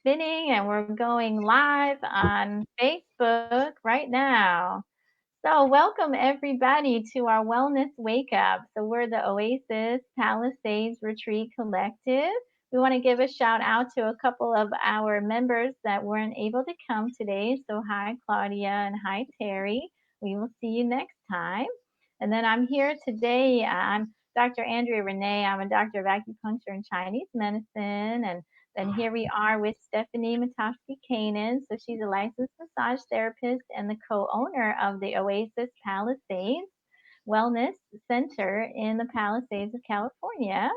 spinning and we're going live on Facebook right now. So, welcome everybody to our Wellness Wake Up. So, we're the Oasis Palisades Retreat Collective. We want to give a shout out to a couple of our members that weren't able to come today. So, hi, Claudia, and hi, Terry. We will see you next time. And then I'm here today. I'm Dr. Andrea Renee. I'm a doctor of acupuncture and Chinese medicine. And then here we are with Stephanie Matofsky Kanan. So she's a licensed massage therapist and the co-owner of the Oasis Palisades Wellness Center in the Palisades of California,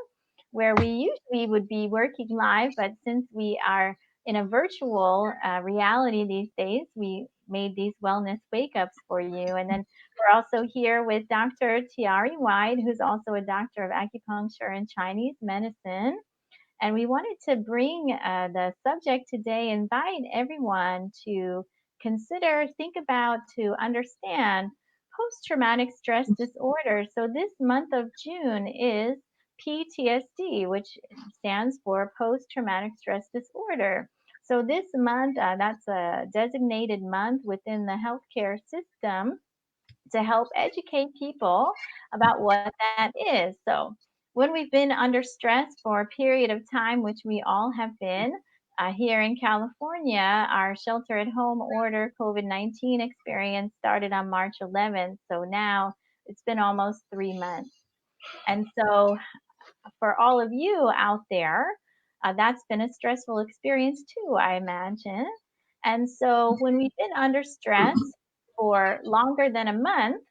where we usually would be working live, but since we are in a virtual reality these days, we made these wellness wake ups for you. And then we're also here with Dr. Tiari White, who's also a doctor of acupuncture and Chinese medicine. And we wanted to bring the subject today, invite everyone to consider, think about, to understand post-traumatic stress disorder. So this month of June is PTSD, which stands for post-traumatic stress disorder. So this month, that's a designated month within the healthcare system to help educate people about what that is. So when we've been under stress for a period of time, which we all have been, here in California, our shelter at home order COVID-19 experience started on March 11th. So now it's been almost 3 months. And so for all of you out there, that's been a stressful experience too, I imagine. And so when we've been under stress for longer than a month,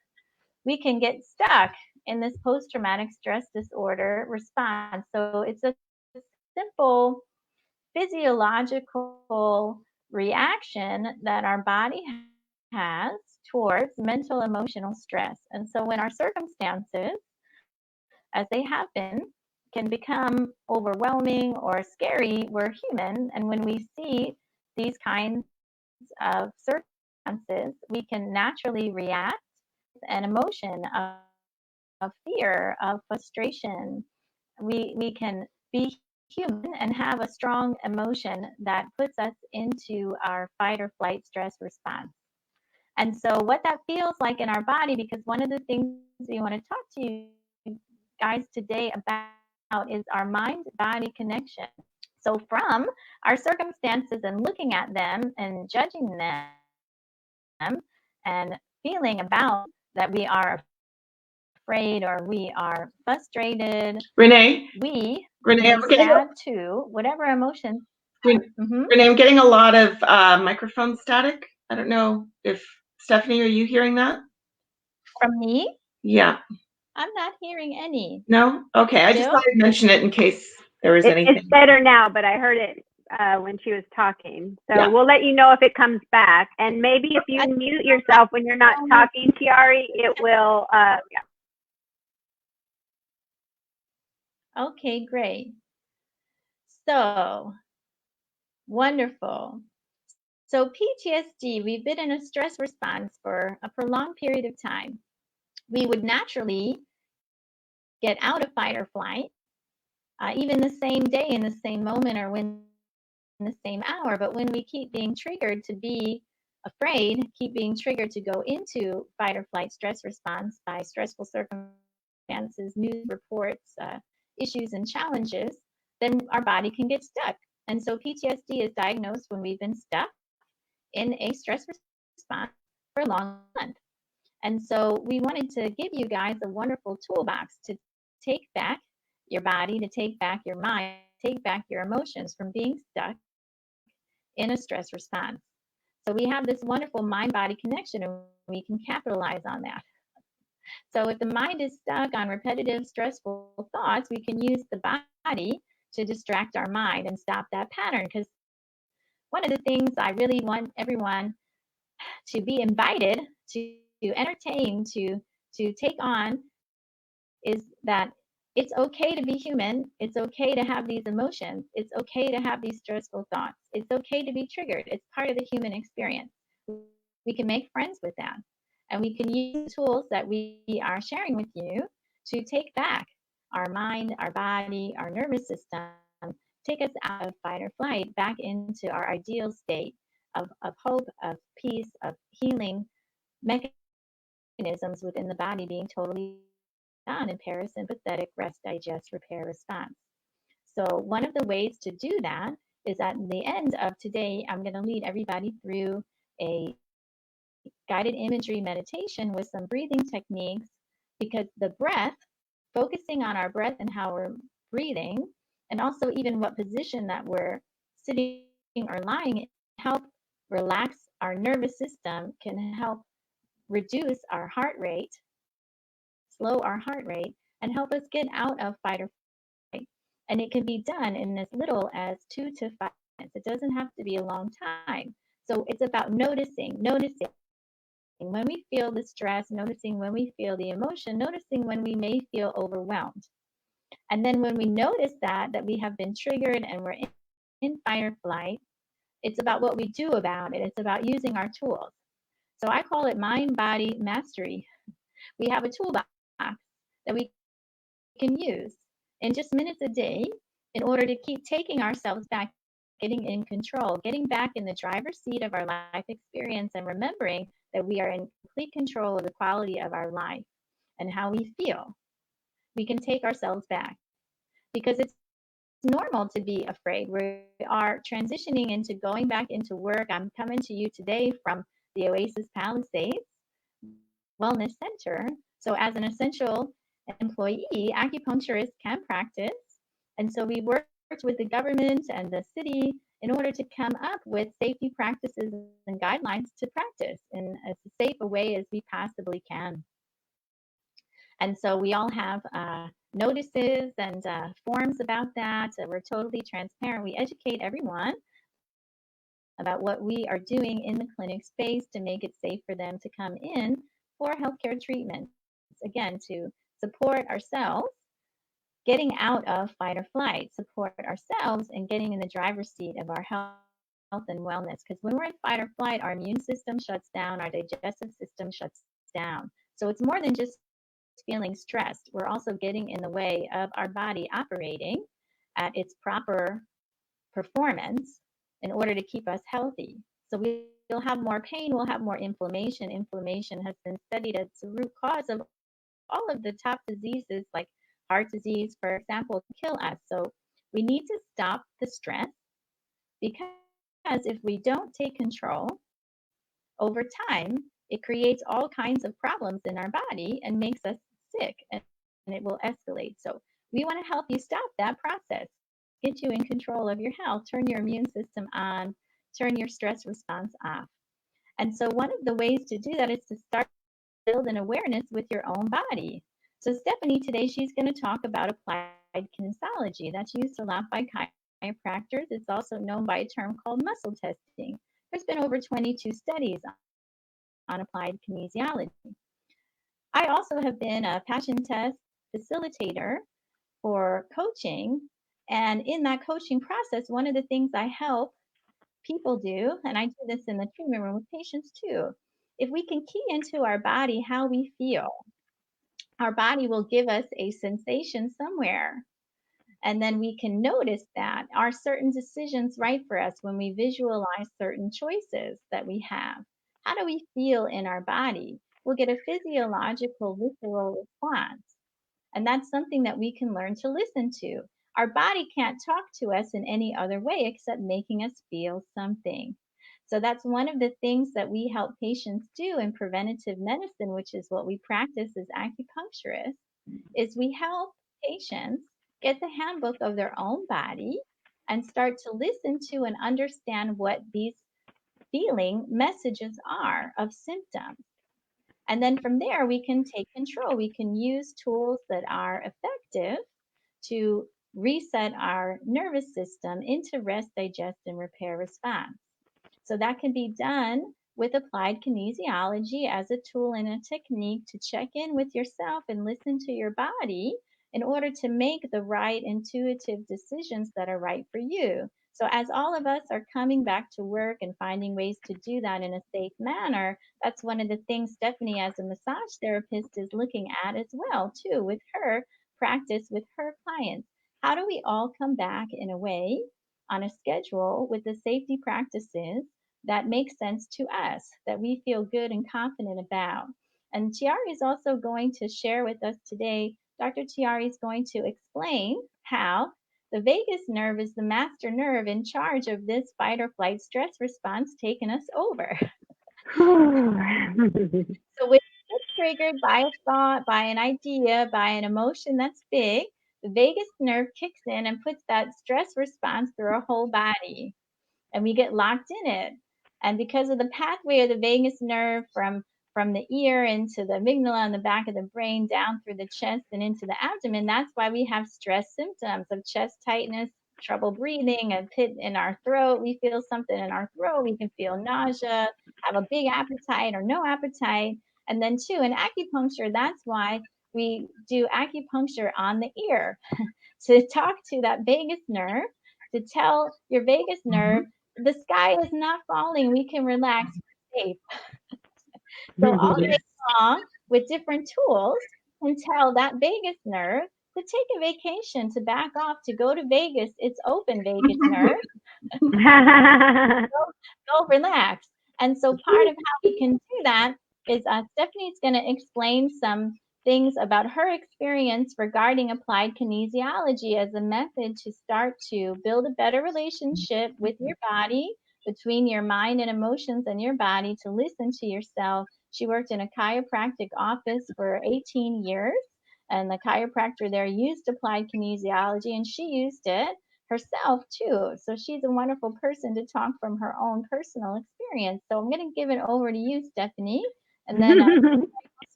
we can get stuck in this post-traumatic stress disorder response. So it's a simple physiological reaction that our body has towards mental emotional stress. And so when our circumstances, as they have been, can become overwhelming or scary, we're human. And when we see these kinds of circumstances, we can naturally react an emotion of fear, of frustration. We can be human and have a strong emotion that puts us into our fight or flight stress response. And so, what that feels like in our body, because one of the things we want to talk to you guys today about is our mind body connection. So, from our circumstances and looking at them and judging them and feeling about that we are afraid or we are frustrated, Renee, we can be Renee, sad too, whatever emotions. Renee, I'm getting a lot of microphone static. I don't know if Stephanie, are you hearing that? From me? Yeah. I'm not hearing any. No? Okay. I just thought I'd mention it in case there was anything. It's better now, but I heard it when she was talking. So we'll let you know if it comes back. And maybe if you mute yourself when you're not talking, Tiari, it will, Okay, great. So, wonderful. So PTSD, we've been in a stress response for a prolonged period of time. We would naturally get out of fight or flight, even the same day, in the same moment, or when in the same hour. But when we keep being triggered to be afraid, keep being triggered to go into fight or flight stress response by stressful circumstances, news reports, issues, and challenges, then our body can get stuck. And so PTSD is diagnosed when we've been stuck in a stress response for a long month. And so we wanted to give you guys a wonderful toolbox to take back your body, to take back your mind, take back your emotions from being stuck in a stress response. So we have this wonderful mind-body connection, and we can capitalize on that. So if the mind is stuck on repetitive, stressful thoughts, we can use the body to distract our mind and stop that pattern. Because one of the things I really want everyone to be invited to entertain, to take on, is that it's okay to be human. It's okay to have these emotions. It's okay to have these stressful thoughts. It's okay to be triggered. It's part of the human experience. We can make friends with that. And we can use tools that we are sharing with you to take back our mind, our body, our nervous system, take us out of fight or flight back into our ideal state of hope, of peace, of healing mechanisms within the body being totally on in parasympathetic rest, digest, repair response. So one of the ways to do that is at the end of today, I'm going to lead everybody through a guided imagery meditation with some breathing techniques, because the breath, focusing on our breath and how we're breathing, and also even what position that we're sitting or lying, help relax our nervous system, can help reduce our heart rate, slow our heart rate, and help us get out of fight or flight. And it can be done in as little as 2 to 5 minutes. It doesn't have to be a long time. So it's about noticing when we feel the stress, noticing when we feel the emotion, noticing when we may feel overwhelmed. And then when we notice that we have been triggered and we're in fight or flight, it's about what we do about it. It's about using our tools. So I call it mind-body mastery. We have a toolbox that we can use in just minutes a day in order to keep taking ourselves back, getting in control, getting back in the driver's seat of our life experience, and remembering that we are in complete control of the quality of our life and how we feel. We can take ourselves back because it's normal to be afraid. We are transitioning into going back into work. I'm coming to you today from the Oasis Palisades Wellness Center. So as an essential employee, acupuncturists can practice. And so we worked with the government and the city in order to come up with safety practices and guidelines to practice in as safe a way as we possibly can. And so we all have notices and forms about that. We're totally transparent. We educate everyone about what we are doing in the clinic space to make it safe for them to come in for healthcare treatments. Again, to support ourselves, getting out of fight or flight, support ourselves and getting in the driver's seat of our health and wellness. Because when we're in fight or flight, our immune system shuts down, our digestive system shuts down. So it's more than just feeling stressed. We're also getting in the way of our body operating at its proper performance in order to keep us healthy. So we'll have more pain, we'll have more inflammation. Inflammation has been studied as the root cause of all of the top diseases like heart disease, for example, kill us. So we need to stop the stress, because if we don't take control over time, it creates all kinds of problems in our body and makes us sick, and it will escalate. So we want to help you stop that process, get you in control of your health, turn your immune system on, turn your stress response off. And so one of the ways to do that is to start build an awareness with your own body. So Stephanie, today she's going to talk about applied kinesiology. That's used a lot by chiropractors. It's also known by a term called muscle testing. There's been over 22 studies on applied kinesiology. I also have been a passion test facilitator for coaching. And in that coaching process, one of the things I help people do, and I do this in the treatment room with patients too, if we can key into our body how we feel, our body will give us a sensation somewhere. And then we can notice that are certain decisions right for us when we visualize certain choices that we have. How do we feel in our body? We'll get a physiological visceral response. And that's something that we can learn to listen to. Our body can't talk to us in any other way except making us feel something. So that's one of the things that we help patients do in preventative medicine, which is what we practice as acupuncturists, is we help patients get the handbook of their own body and start to listen to and understand what these feeling messages are of symptoms. And then from there, we can take control. We can use tools that are effective to reset our nervous system into rest, digest, and repair response. So that can be done with applied kinesiology as a tool and a technique to check in with yourself and listen to your body in order to make the right intuitive decisions that are right for you. So as all of us are coming back to work and finding ways to do that in a safe manner, that's one of the things Stephanie as a massage therapist is looking at as well too with her practice with her clients. how do we all come back in a way on a schedule with the safety practices that make sense to us, that we feel good and confident about? And Tiari is also going to share with us today. Dr. Tiari is going to explain how the vagus nerve is the master nerve in charge of this fight or flight stress response taking us over. So when it's triggered by a thought, by an idea, by an emotion that's big, the vagus nerve kicks in and puts that stress response through our whole body, and we get locked in it. And because of the pathway of the vagus nerve from the ear into the amygdala in the back of the brain, down through the chest and into the abdomen, that's why we have stress symptoms of chest tightness, trouble breathing, a pit in our throat. We feel something in our throat. We can feel nausea, have a big appetite or no appetite. And then too, in acupuncture, that's why we do acupuncture on the ear to talk to that vagus nerve, to tell your vagus nerve, the sky is not falling. We can relax. We're safe. So all day long, with different tools, can tell that vagus nerve to take a vacation, to back off, to go to Vegas. It's open, vagus nerve. Go relax. And so part of how we can do that is Stephanie's going to explain some things about her experience regarding applied kinesiology as a method to start to build a better relationship with your body, between your mind and emotions and your body, to listen to yourself. She worked in a chiropractic office for 18 years, and the chiropractor there used applied kinesiology, and she used it herself too. So she's a wonderful person to talk from her own personal experience. So I'm going to give it over to you, Stephanie, and then I'll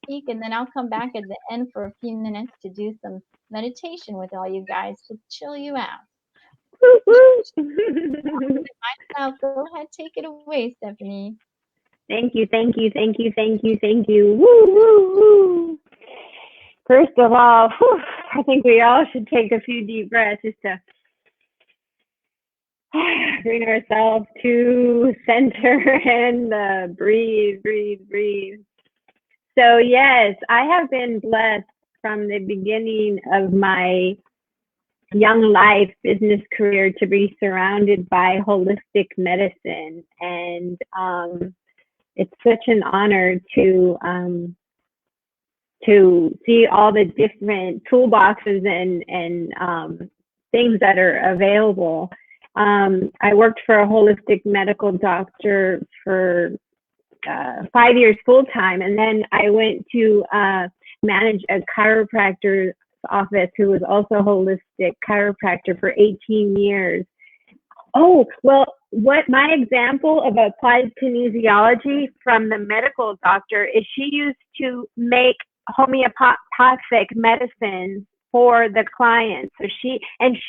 speak, and then I'll come back at the end for a few minutes to do some meditation with all you guys to chill you out. Go ahead, take it away, Stephanie. Thank you, thank you, thank you, thank you, thank you. Woo, woo, woo. First of all, I think we all should take a few deep breaths just to bring ourselves to center and breathe, breathe, breathe. So yes, I have been blessed from the beginning of my young life business career to be surrounded by holistic medicine, and it's such an honor to see all the different toolboxes and things that are available. I worked for a holistic medical doctor for 5 years full time, and then I went to manage a chiropractor's office who was also a holistic chiropractor for 18 years. Oh, well, what my example of applied kinesiology from the medical doctor is, she used to make homeopathic medicines for the client. So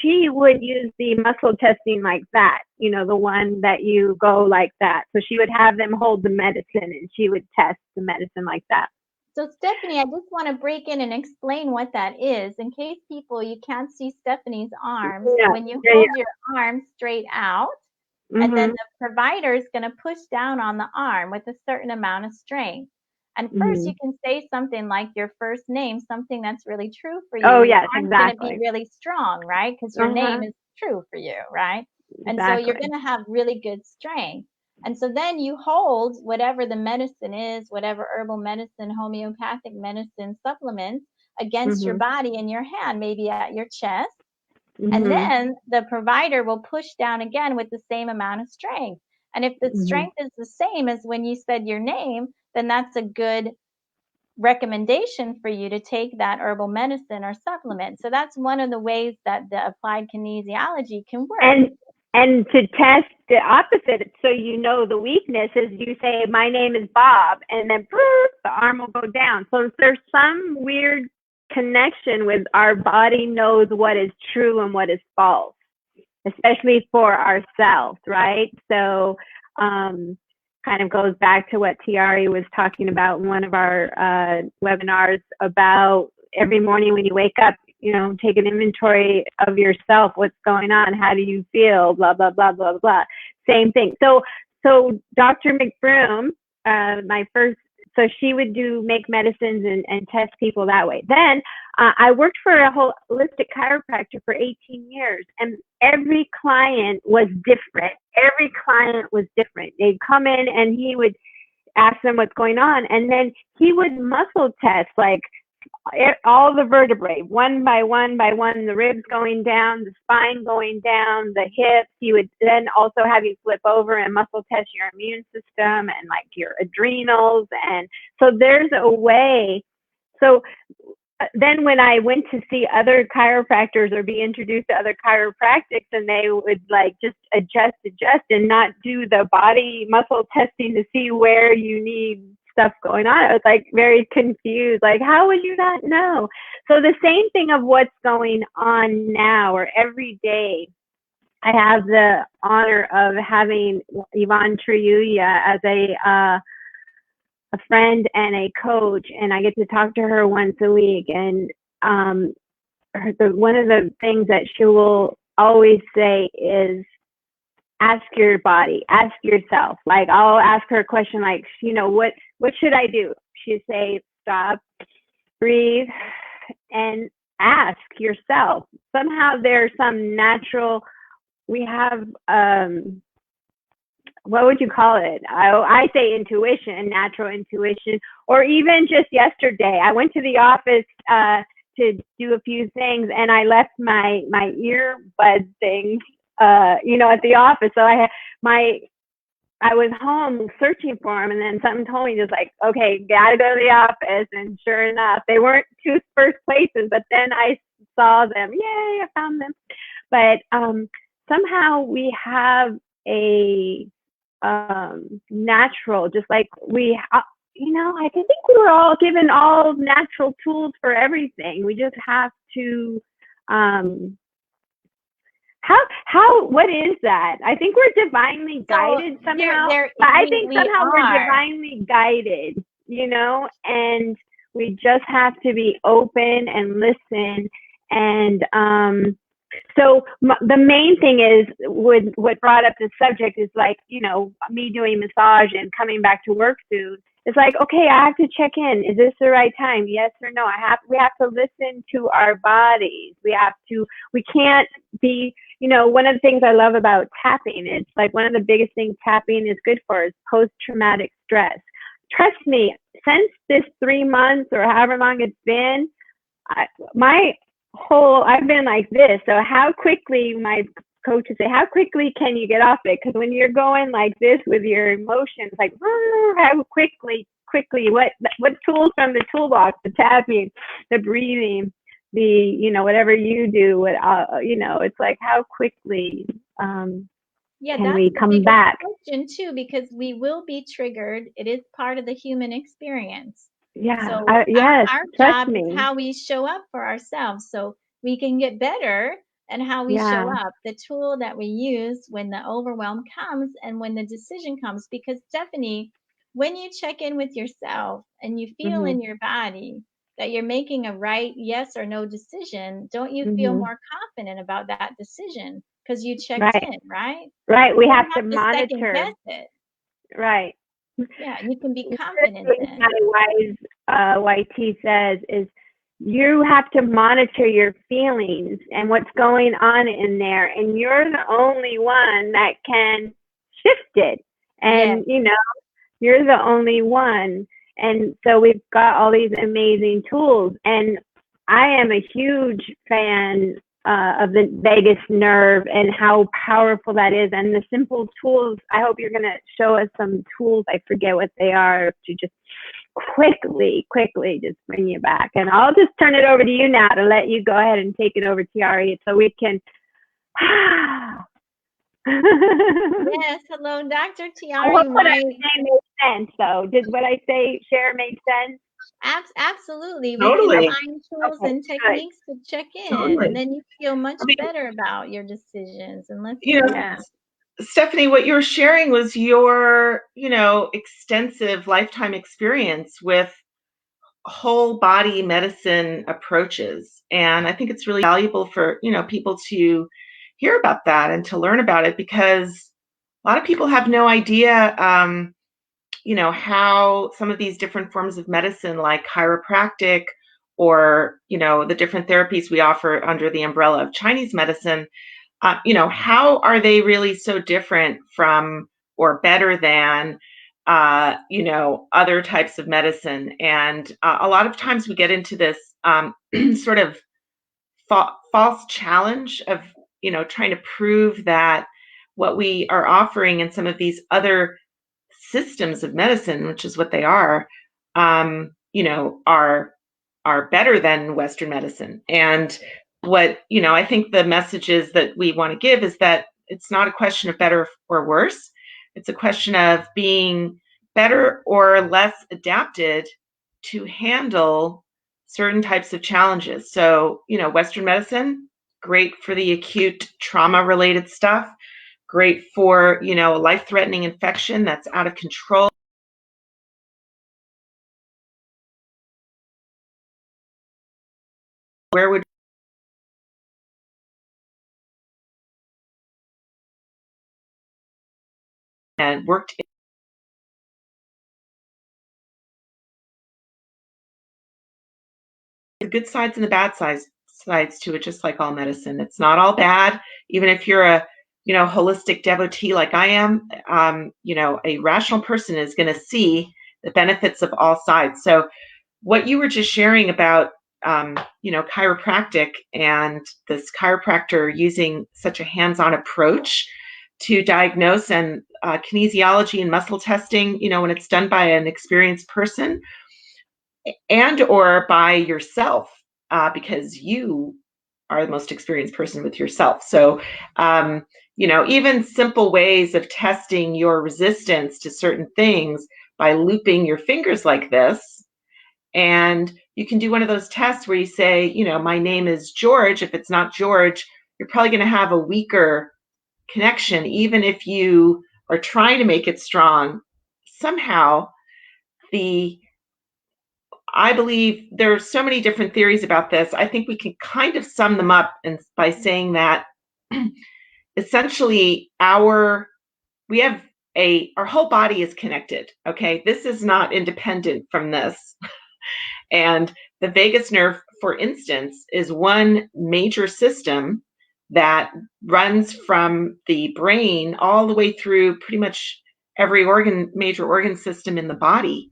she would use the muscle testing like that, you know, the one that you go like that. So she would have them hold the medicine and she would test the medicine like that. So Stephanie, I just want to break in and explain what that is in case people, you can't see Stephanie's arms. Yeah. When you hold your arm straight out, and then the provider is going to push down on the arm with a certain amount of strength. And first you can say something like your first name, something that's really true for you. Oh, yes, exactly. It's going to be really strong, right? Because your name is true for you, right? And so you're going to have really good strength. And so then you hold whatever the medicine is, whatever herbal medicine, homeopathic medicine, supplements against your body in your hand, maybe at your chest. And then the provider will push down again with the same amount of strength. And if the strength is the same as when you said your name, then that's a good recommendation for you to take that herbal medicine or supplement. So that's one of the ways that the applied kinesiology can work. And to test the opposite, so you know the weakness, is you say, my name is Bob, and then the arm will go down. So there's some weird connection with our body knows what is true and what is false, especially for ourselves, right? So kind of goes back to what Tiari was talking about in one of our webinars about every morning when you wake up, you know, take an inventory of yourself, what's going on, how do you feel, blah, blah, blah, blah, blah. Same thing. So Dr. McBroom, my first so she would make medicines and test people that way. Then I worked for a holistic chiropractor for 18 years, and every client was different. Every client was different. They'd come in and he would ask them what's going on, and then he would muscle test like all the vertebrae, one by one by one, the ribs going down, the spine going down, the hips. He would then also have you flip over and muscle test your immune system and like your adrenals. And so there's a way. So then when I went to see other chiropractors or be introduced to other chiropractics, and they would like just adjust and not do the body muscle testing to see where you need stuff going on. I was like very confused, like how would you not know? So the same thing of what's going on now or every day. I have the honor of having Yvonne Triuya as a friend and a coach, and I get to talk to her once a week. And one of the things that she will always say is, ask your body, ask yourself. Like I'll ask her a question like, what should I do? She'd say, stop, breathe, and ask yourself. Somehow there's some natural, we have, what would you call it? I say intuition, natural intuition, or even just yesterday, I went to the office to do a few things, and I left my earbud things at the office. So I was home searching for them, and then something told me just like, okay, gotta go to the office. And sure enough, they weren't two first places, but then I saw them. Yay, I found them. But somehow we have a natural, just like we, I think we were all given all natural tools for everything. We just have to, what is that? I think we're divinely guided somehow. I think somehow we're divinely guided, and we just have to be open and listen. And so the main thing is, what brought up this subject is like, me doing massage and coming back to work soon. It's like, okay, I have to check in. Is this the right time? Yes or no? We have to listen to our bodies. We can't be, one of the things I love about tapping is like one of the biggest things tapping is good for is post-traumatic stress. Trust me, since this 3 months or however long it's been, I've been like this. So how quickly, my coaches say, how quickly can you get off it? Because when you're going like this with your emotions, like how quickly, what tools from the toolbox, the tapping, the breathing, the, whatever you do, it's like how quickly can we come back? Question too, because we will be triggered. It is part of the human experience. Yeah. So yes. our job is how we show up for ourselves, so we can get better and how we show up. The tool that we use when the overwhelm comes and when the decision comes. Because Stephanie, when you check in with yourself and you feel in your body that you're making a right yes or no decision, don't you feel more confident about that decision because you checked in, right? Right. We have to monitor. Second-guess it. Right. Yeah, you can be confident in. YT says is you have to monitor your feelings and what's going on in there, and you're the only one that can shift it. And you're the only one. And so we've got all these amazing tools, and I am a huge fan of the vagus nerve and how powerful that is, and the simple tools. I hope you're going to show us some tools. I forget what they are, to just quickly just bring you back. And I'll just turn it over to you now to let you go ahead and take it over, Tiari, so we can. Yes, hello, Dr. Tiari. What I say made sense, though. Did what I share make sense? Absolutely. Totally. We can find tools and techniques to check in, and then you feel much better about your decisions. And Stephanie, what you were sharing was your, extensive lifetime experience with whole body medicine approaches. And I think it's really valuable for, people to hear about that and to learn about it, because a lot of people have no idea how some of these different forms of medicine, like chiropractic, or the different therapies we offer under the umbrella of Chinese medicine, how are they really so different from or better than other types of medicine? And a lot of times we get into this sort of false challenge of trying to prove that what we are offering in some of these other systems of medicine, which is what they are, are better than Western medicine. And what I think the messages that we want to give is that it's not a question of better or worse. It's a question of being better or less adapted to handle certain types of challenges. So, Western medicine, great for the acute trauma-related stuff, great for, a life-threatening infection that's out of control. Where would and worked the good sides and the bad sides to it, just like all medicine. It's not all bad, even if you're a holistic devotee like I am. A rational person is going to see the benefits of all sides. So what you were just sharing about chiropractic and this chiropractor using such a hands-on approach to diagnose, and kinesiology and muscle testing, when it's done by an experienced person and or by yourself, because you are the most experienced person with yourself. So, even simple ways of testing your resistance to certain things by looping your fingers like this. And you can do one of those tests where you say, my name is George. If it's not George, you're probably going to have a weaker connection, even if you are trying to make it strong. Somehow, I believe there are so many different theories about this. I think we can kind of sum them up by saying that essentially our whole body is connected. Okay, this is not independent from this. And the vagus nerve, for instance, is one major system that runs from the brain all the way through pretty much every major organ system in the body.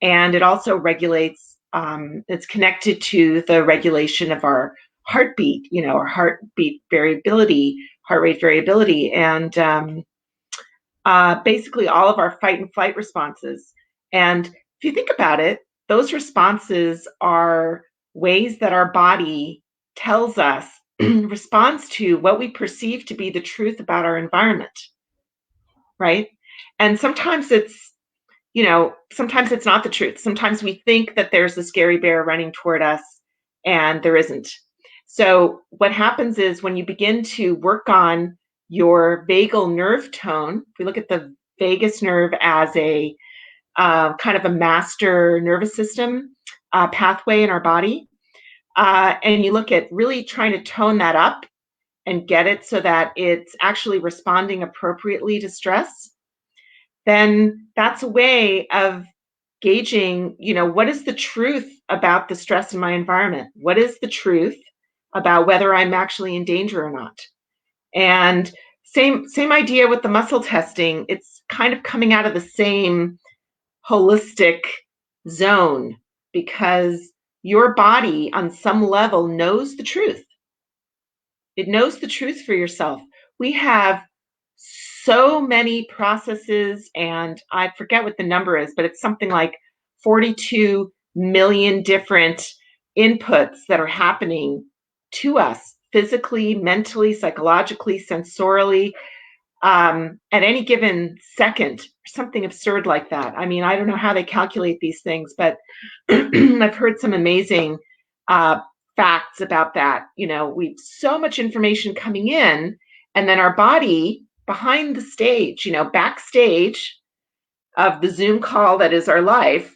And it also regulates, it's connected to the regulation of our heartbeat, our heartbeat variability, heart rate variability, and basically all of our fight and flight responses. And if you think about it, those responses are ways that our body tells us, responds to what we perceive to be the truth about our environment, right? And sometimes it's not the truth. Sometimes we think that there's a scary bear running toward us, and there isn't. So what happens is when you begin to work on your vagal nerve tone, if we look at the vagus nerve as a kind of a master nervous system pathway in our body, and you look at really trying to tone that up and get it so that it's actually responding appropriately to stress, then that's a way of gauging, what is the truth about the stress in my environment? What is the truth about whether I'm actually in danger or not? And same idea with the muscle testing. It's kind of coming out of the same holistic zone, because your body on some level knows the truth. It knows the truth for yourself. We have so many processes, and I forget what the number is, but it's something like 42 million different inputs that are happening to us physically, mentally, psychologically, sensorially, at any given second, something absurd like that. I mean, I don't know how they calculate these things, but I've heard some amazing facts about that. We've so much information coming in, and then our body behind the stage, backstage of the Zoom call that is our life,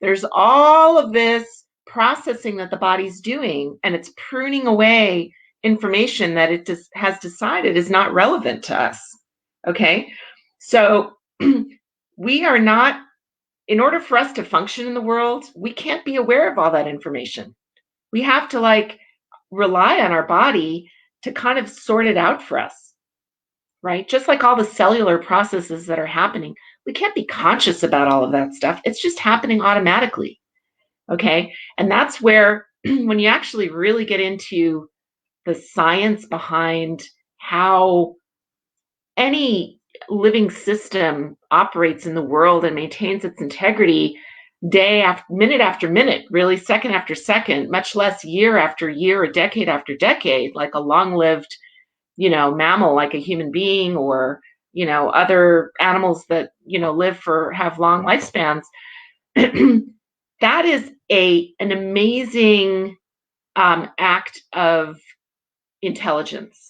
there's all of this processing that the body's doing, and it's pruning away information that it just has decided is not relevant to us. Okay, so we are not, in order for us to function in the world, we can't be aware of all that information. We have to like rely on our body to kind of sort it out for us, right? Just like all the cellular processes that are happening, we can't be conscious about all of that stuff. It's just happening automatically. Okay. And that's where, when you actually really get into the science behind how any living system operates in the world and maintains its integrity minute after minute, really second after second, much less year after year or decade after decade, like a long-lived, mammal like a human being, or, other animals that, have long lifespans. That is an amazing act of intelligence.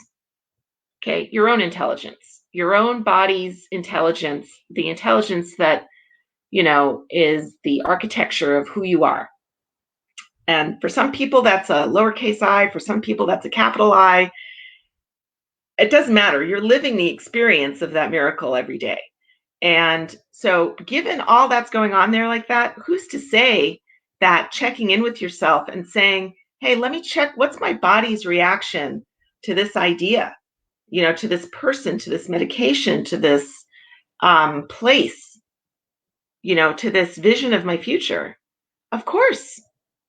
Okay, your own intelligence, your own body's intelligence, the intelligence that, is the architecture of who you are. And for some people, that's a lowercase I. For some people, that's a capital I. It doesn't matter. You're living the experience of that miracle every day. And so given all that's going on there like that, who's to say that checking in with yourself and saying, hey, let me check what's my body's reaction to this idea, to this person, to this medication, to this place, to this vision of my future. Of course,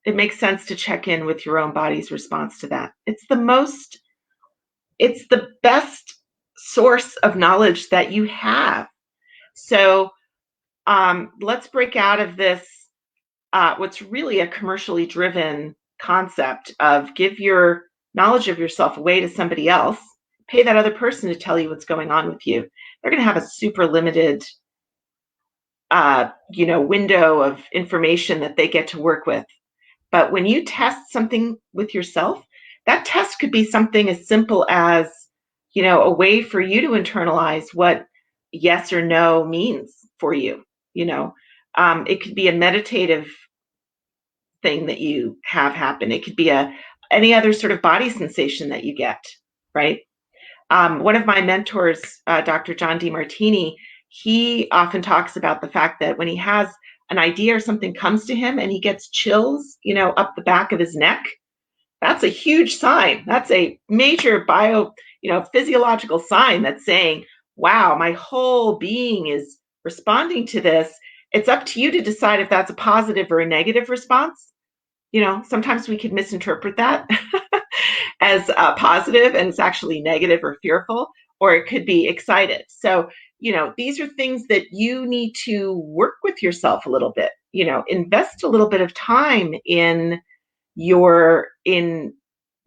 it makes sense to check in with your own body's response to that. It's the best source of knowledge that you have. So let's break out of this, what's really a commercially driven concept of give your knowledge of yourself away to somebody else, pay that other person to tell you what's going on with you. They're going to have a super limited, window of information that they get to work with. But when you test something with yourself, that test could be something as simple as, a way for you to internalize what yes or no means for you. It could be a meditative thing that you have happen. It could be any other sort of body sensation that you get, right? One of my mentors, Dr. John Demartini, he often talks about the fact that when he has an idea or something comes to him and he gets chills, up the back of his neck, that's a huge sign. That's a major physiological sign that's saying, wow, my whole being is responding to this. It's up to you to decide if that's a positive or a negative response. Sometimes we could misinterpret that as positive and it's actually negative or fearful, or it could be excited. So, these are things that you need to work with yourself a little bit, invest a little bit of time in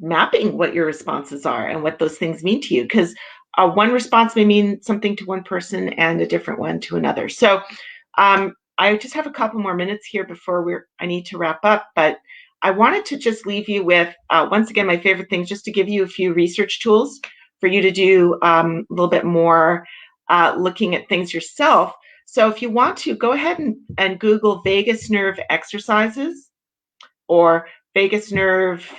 mapping what your responses are and what those things mean to you. Because one response may mean something to one person and a different one to another. So I just have a couple more minutes here before I need to wrap up, but I wanted to just leave you with, once again, my favorite things, just to give you a few research tools for you to do a little bit more looking at things yourself. So if you want to, go ahead and Google vagus nerve exercises or vagus nerve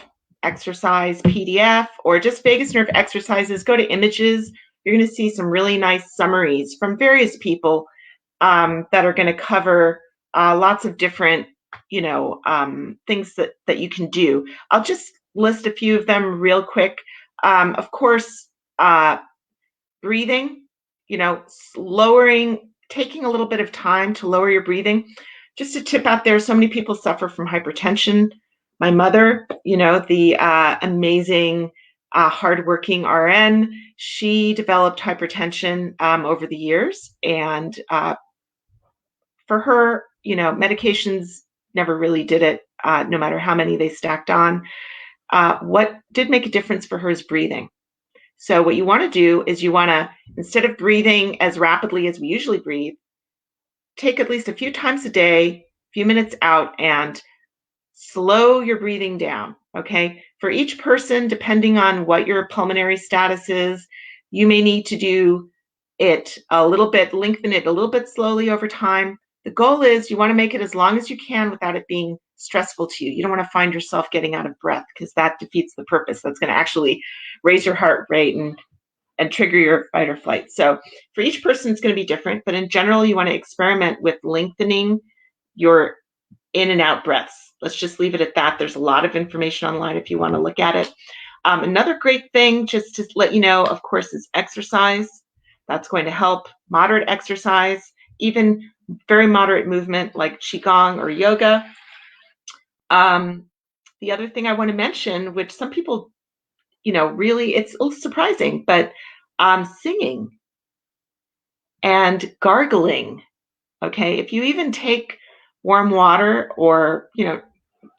exercise PDF or just vagus nerve exercises. Go to images. You're going to see some really nice summaries from various people that are going to cover lots of different things that you can do. I'll just list a few of them real quick. Of course, breathing, taking a little bit of time to lower your breathing. Just a tip out there, so many people suffer from hypertension. My mother, the amazing, hardworking RN, she developed hypertension over the years. And for her, medications never really did it, no matter how many they stacked on. What did make a difference for her is breathing. So what you want to do is you want to, instead of breathing as rapidly as we usually breathe, take at least a few times a day, a few minutes out, and slow your breathing down, okay? For each person, depending on what your pulmonary status is, you may need to do it a little bit, lengthen it a little bit slowly over time. The goal is you want to make it as long as you can without it being stressful to you. You don't want to find yourself getting out of breath because that defeats the purpose. That's going to actually raise your heart rate and and trigger your fight or flight. So for each person, it's going to be different, but in general, you want to experiment with lengthening your in and out breaths. Let's just leave it at that. There's a lot of information online if you want to look at it. Another great thing, just to let you know, of course, is exercise. That's going to help. Moderate exercise, even very moderate movement like Qigong or yoga. The other thing I want to mention, which some people, really, it's a little surprising, but singing and gargling. Okay, if you even take warm water or,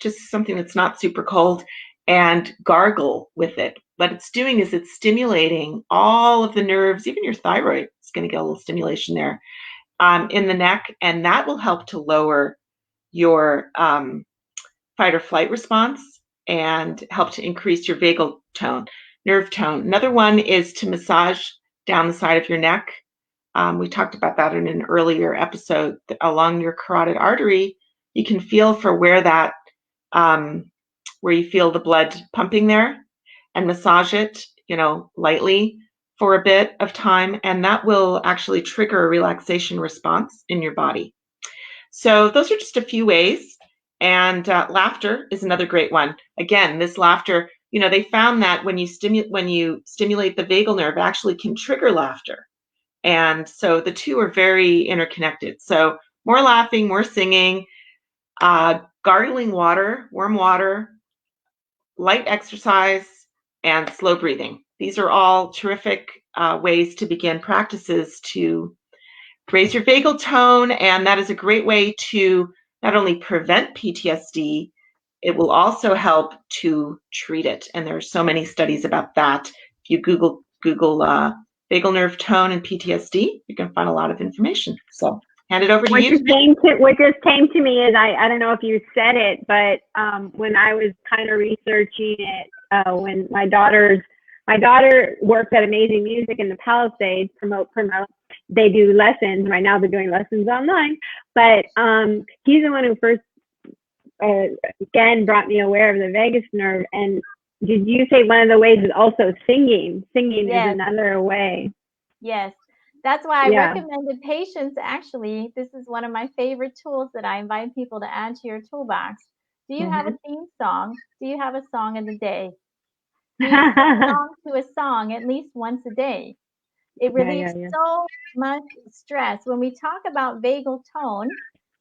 just something that's not super cold and gargle with it, what it's doing is it's stimulating all of the nerves, even your thyroid is going to get a little stimulation there in the neck, and that will help to lower your fight or flight response and help to increase your vagal tone, nerve tone. Another one is to massage down the side of your neck. We talked about that in an earlier episode. Along your carotid artery, you can feel for where that, where you feel the blood pumping there, and massage it, lightly for a bit of time, and that will actually trigger a relaxation response in your body. So those are just a few ways. And laughter is another great one. Again, this laughter, they found that when you stimulate the vagal nerve, it actually can trigger laughter. And so the two are very interconnected. So more laughing, more singing, gargling water, warm water, light exercise, and slow breathing. These are all terrific ways to begin practices to raise your vagal tone. And that is a great way to not only prevent PTSD, it will also help to treat it. And there are so many studies about that. If you Google vagal nerve tone and PTSD, you can find a lot of information. So hand it over to you. What just came to me is, I don't know if you said it, but when I was kind of researching it, when my daughter works at Amazing Music in the Palisades, promote. They do lessons. Right now they're doing lessons online, but he's the one who first, again, brought me aware of the vagus nerve. And did you say one of the ways is also singing? Singing is another way. Yes. That's why I recommended patients, actually, this is one of my favorite tools that I invite people to add to your toolbox. Do you have a theme song? Do you have a song of the day? Do you sing along to a song at least once a day? It relieves so much stress. When we talk about vagal tone,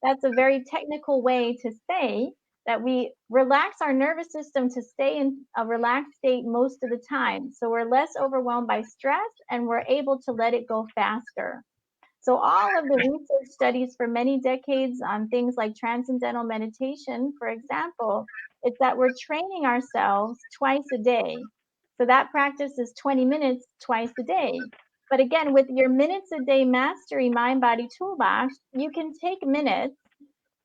that's a very technical way to say that we relax our nervous system to stay in a relaxed state most of the time. So we're less overwhelmed by stress and we're able to let it go faster. So all of the research studies for many decades on things like transcendental meditation, for example, it's that we're training ourselves twice a day. So that practice is 20 minutes twice a day. But again, with your minutes a day mastery mind body toolbox, you can take minutes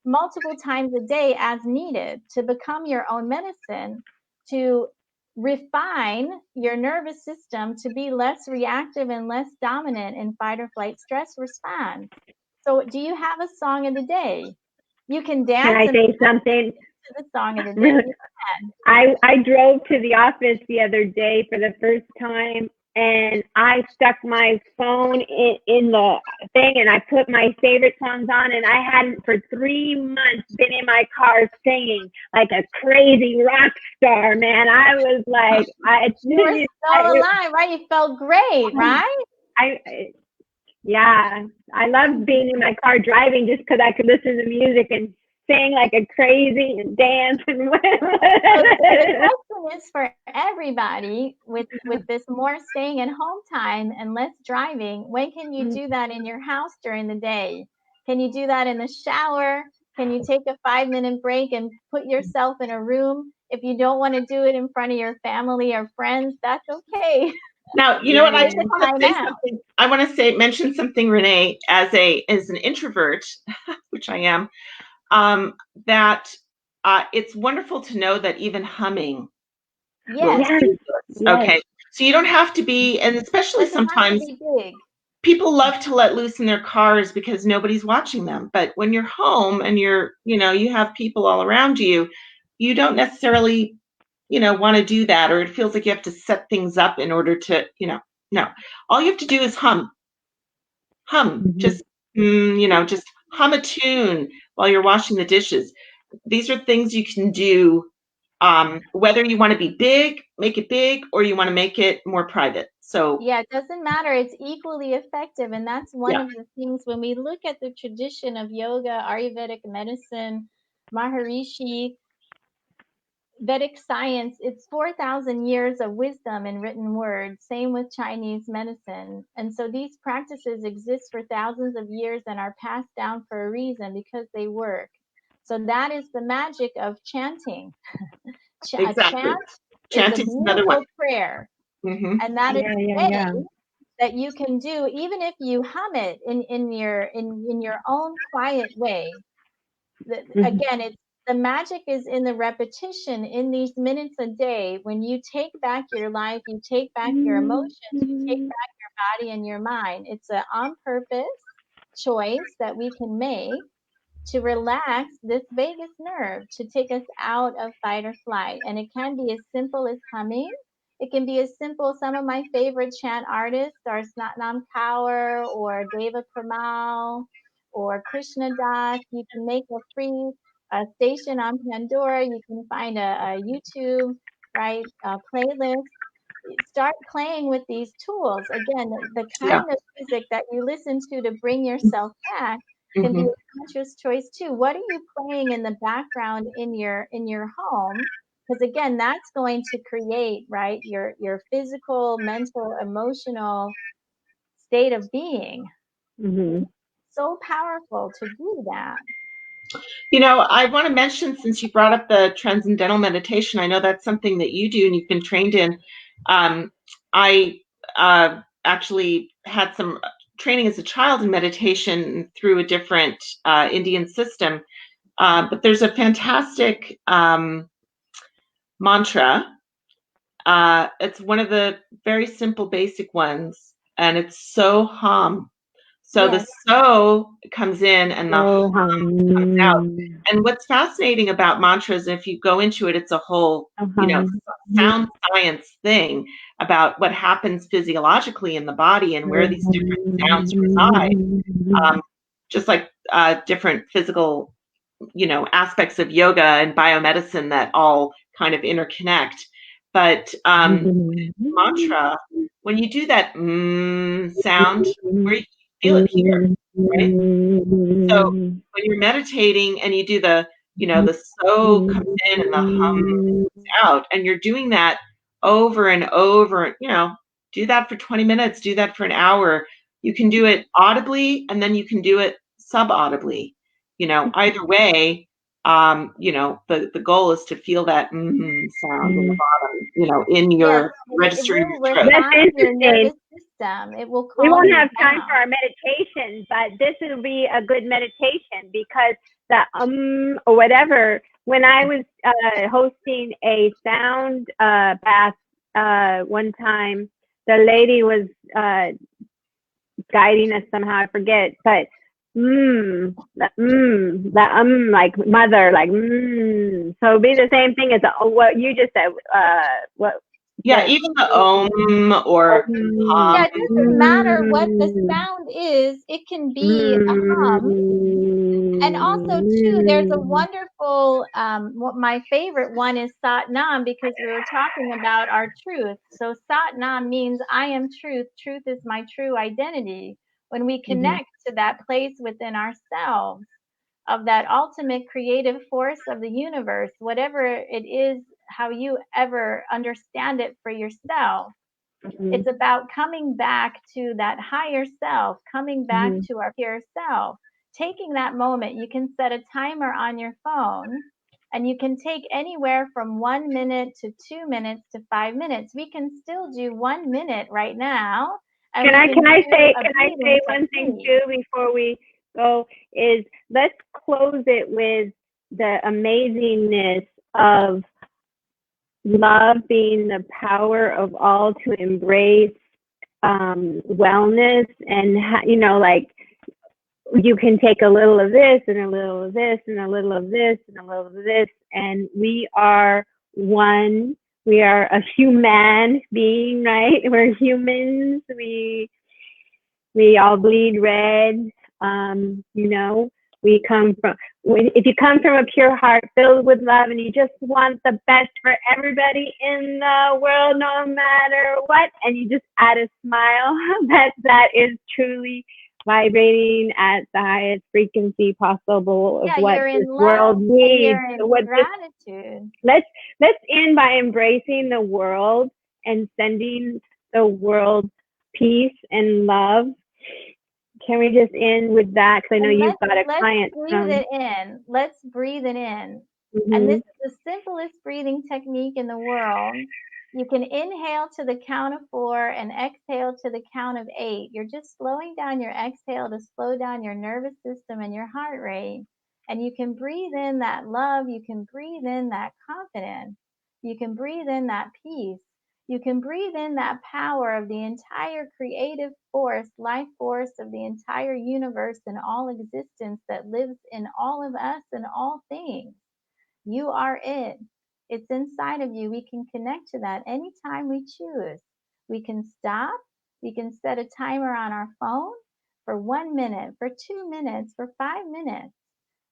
multiple times a day as needed to become your own medicine, to refine your nervous system to be less reactive and less dominant in fight or flight stress response. So do you have a song of the day? You can dance. Can I say something? To the song of the day. I drove to the office the other day for the first time, and I stuck my phone in the thing, and I put my favorite songs on, and I hadn't for 3 months been in my car singing like a crazy rock star, man. I was like, you were so alive, right? You felt great, right? I love being in my car driving just because I could listen to music and sing like a crazy and dance and whatever. The question is for everybody with this more staying at home time and less driving. When can you do that in your house during the day? Can you do that in the shower? Can you take a 5-minute break and put yourself in a room? If you don't want to do it in front of your family or friends, that's okay. Now, you know what? I just want to say something. I want to mention something, Renee, as an introvert, which I am. That it's wonderful to know that even humming. Yes. Okay. So you don't have to be, and especially sometimes people love to let loose in their cars because nobody's watching them. But when you're home and you have people all around you, you don't necessarily, want to do that, or it feels like you have to set things up in order to, No. All you have to do is hum. Just, just hum a tune while you're washing the dishes. These are things you can do, whether you want to be big, make it big, or you want to make it more private. So Yeah, it doesn't matter. It's equally effective. And that's one yeah, of the things when we look at the tradition of yoga, Ayurvedic medicine, Maharishi, Vedic science, it's 4,000 years of wisdom in written word. Same with Chinese medicine. And so these practices exist for thousands of years and are passed down for a reason because they work. So that is the magic of chanting. A exactly. chant is a Chanting's another one. beautiful prayer. Mm-hmm. And that is a way Yeah. that you can do, even if you hum it in your own quiet way. Again, it's the magic is in the repetition in these minutes a day. When you take back your life, you take back your emotions, you take back your body and your mind. It's an on purpose choice that we can make to relax this vagus nerve, to take us out of fight or flight. And it can be as simple as humming. It can be as simple. Some of my favorite chant artists are Satnam Kaur or Deva Premal or Krishna Das. You can make a free station on Pandora. You can find a YouTube, right, playlist. Start playing with these tools. Again, the kind of music that you listen to bring yourself back can be a conscious choice too. What are you playing in the background in your home? Because again, that's going to create, right, your physical, mental, emotional state of being. So powerful to do that. I want to mention, since you brought up the transcendental meditation, I know that's something that you do and you've been trained in. I actually had some training as a child in meditation through a different Indian system. But there's a fantastic mantra. It's one of the very simple, basic ones, and it's so hum. So the so comes in and the hum comes out. And what's fascinating about mantras, if you go into it, it's a whole, sound science thing about what happens physiologically in the body and where these different sounds reside. Just like different physical, aspects of yoga and biomedicine that all kind of interconnect. But mantra, when you do that sound, where you feel it here, right? So when you're meditating and you do the so comes in and the hum comes out, and you're doing that over and over, do that for 20 minutes, do that for an hour. You can do it audibly and then you can do it subaudibly. Either way, the goal is to feel that sound in the bottom, in your registry. That's interesting. It will we won't have time for our meditation, but this will be a good meditation because the or whatever. When I was hosting a sound bath one time, the lady was guiding us somehow. I forget, but like mother, like So it'll be the same thing as what you just said. Even the or it doesn't matter what the sound is. It can be a hum. And also too, there's a wonderful my favorite one is Satnam, because we were talking about our truth. So Satnam means I am truth. Truth is my true identity. When we connect to that place within ourselves of that ultimate creative force of the universe, whatever it is, how you ever understand it for yourself, it's about coming back to that higher self, coming back to our pure self. Taking that moment, you can set a timer on your phone and you can take anywhere from 1 minute to 2 minutes to 5 minutes. We can still do 1 minute right now. Can I say one thing too before we go? Is let's close it with the amazingness of love being the power of all to embrace wellness, and like you can take a little of this and a little of this and a little of this and a little of this, and we are one We are a human being, right? We're humans. We all bleed red. You know, we come from, if you come from a pure heart filled with love and you just want the best for everybody in the world, no matter what, and you just add a smile, that is truly vibrating at the highest frequency possible of what you're this in love world and needs. you're in What gratitude. let's end by embracing the world and sending the world peace and love. Can we just end with that? Because I know you've got a client. Let's breathe it in. Let's breathe it in. Mhm. And this is the simplest breathing technique in the world. You can inhale to the count of 4 and exhale to the count of 8. You're just slowing down your exhale to slow down your nervous system and your heart rate. And you can breathe in that love. You can breathe in that confidence. You can breathe in that peace. You can breathe in that power of the entire creative force, life force of the entire universe and all existence that lives in all of us and all things. You are it. It's inside of you. We can connect to that anytime we choose. We can stop. We can set a timer on our phone for 1 minute, for 2 minutes, for 5 minutes.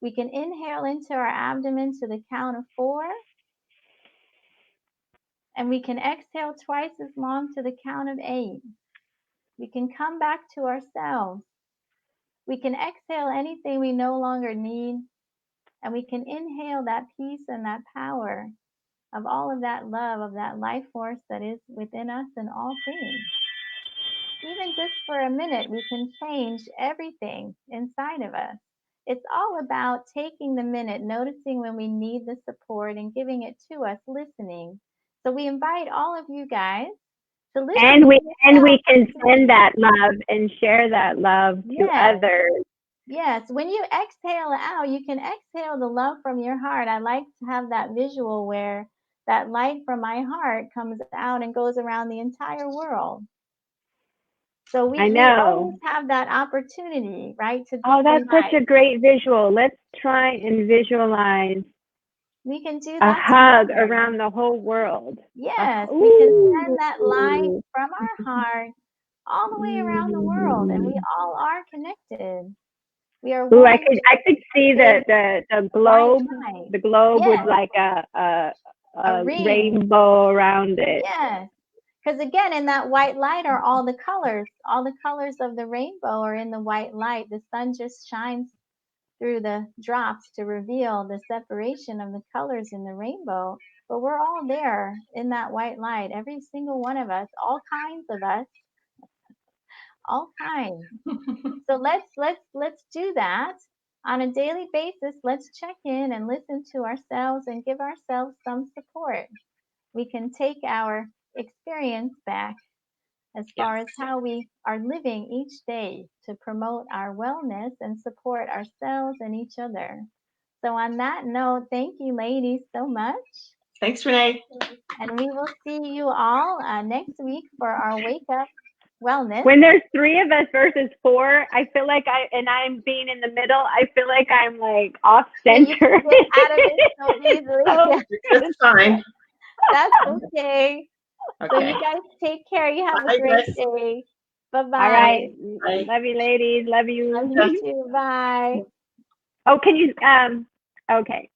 We can inhale into our abdomen to the count of 4. And we can exhale twice as long to the count of 8. We can come back to ourselves. We can exhale anything we no longer need. And we can inhale that peace and that power of all of that love, of that life force that is within us and all things. Even just for a minute, we can change everything inside of us. It's all about taking the minute, noticing when we need the support and giving it to us, listening. So we invite all of you guys to listen. And we can send that love and share that love to others. Yes, when you exhale out, you can exhale the love from your heart. I like to have that visual where that light from my heart comes out and goes around the entire world. So we always have that opportunity, right? That's such a great visual. Let's try and visualize. We can do a hug around the whole world. Yes, we can send that light from our heart all the way around the world, and we all are connected. We are one. I could see the globe. The globe with like a rainbow around it. Yes. Because again, in that white light are all the colors. All the colors of the rainbow are in the white light. The sun just shines through the drops to reveal the separation of the colors in the rainbow. But we're all there in that white light, every single one of us, all kinds of us, all kinds. So let's do that on a daily basis. Let's check in and listen to ourselves and give ourselves some support. We can take our experience back as far as how we are living each day to promote our wellness and support ourselves and each other. So on that note, thank you ladies so much. Thanks, Renee. And we will see you all next week for our Wake Up Wellness. When there's 3 of us versus 4, I feel like I'm being in the middle. I feel like I'm like off center. You can get out of it so easily. That's fine. That's okay. So you guys take care. You have a great day. Bye-bye. All right. Bye. Love you, ladies. Love you. Love you too. Bye. Oh, can you, okay.